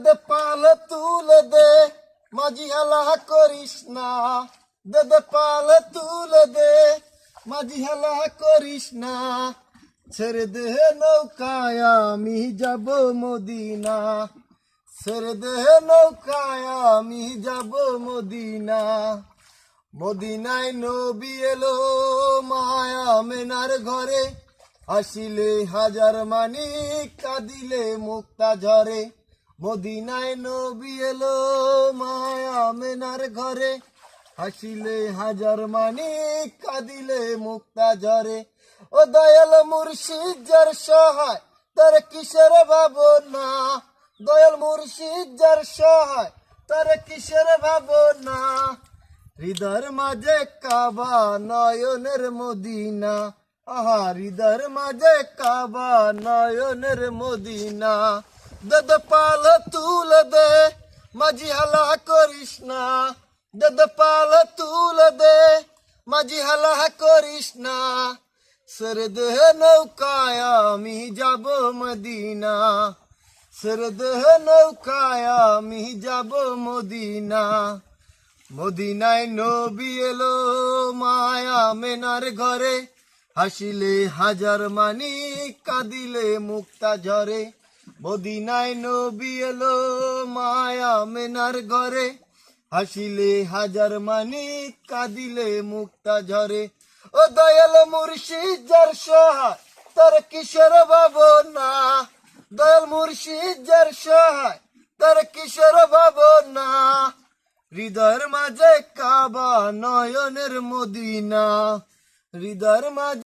দে পাল তুলে দে, মাঝি হেলা করিস না। দে পাল তুলে দে, মাঝি হেলা করিস না। ছেড়ে দে নৌকায় আমি যাব মদিনা। ছেড়ে দে নৌকায় আমি যাব মদিনা। মদিনায় নবী এলো মায়া মেনার ঘরে, হাসিলে হাজার মানিক কাঁদিলে মুক্তা ঝরে। মদিনায় নবী এলো মায়া মেনার ঘরে, হাসিলে হাজার মানিক কাঁদিলে মুক্তা ঝরে। ও দয়াল মুর্শিদ যার সহায়, তার কিসের ভাবনা। দয়াল মুর্শিদ যার সহায়, তার কিসের ভাবনা। হৃদয়ের মাঝে কাবা নয়নের মদিনা। আহা হৃদয়ের মাঝে কাবা নয়নের মদিনা। দে পাল তুলে দে, মাঝি হালা করিস না। দে পাল তুলে দে, মাঝি হালা করিস না। ছেড়ে দে নৌকায় আমি যাব মদিনা। ছেড়ে দে নৌকায় আমি যাব মদিনা। মদিনায় নবী এলো মায়া মেনার ঘরে, হাসিলে হাজার মানিক কাঁদিলে মুক্তা ঝরে। মদিনায় নবী এলো মায়া মেনার ঘরে, হাসিলে হাজার মানিক কাঁদিলে মুক্তা ঝরে। ও দয়াল মুর্শিদ যার সহায়, তার কিশোর ভাবনা। দয়াল মুর্শিদ যার সহায়, তার কিশোর ভাবনা। হৃদয়ের মাঝে কাবা নয়নের মদিনা। হৃদয়ের মাঝে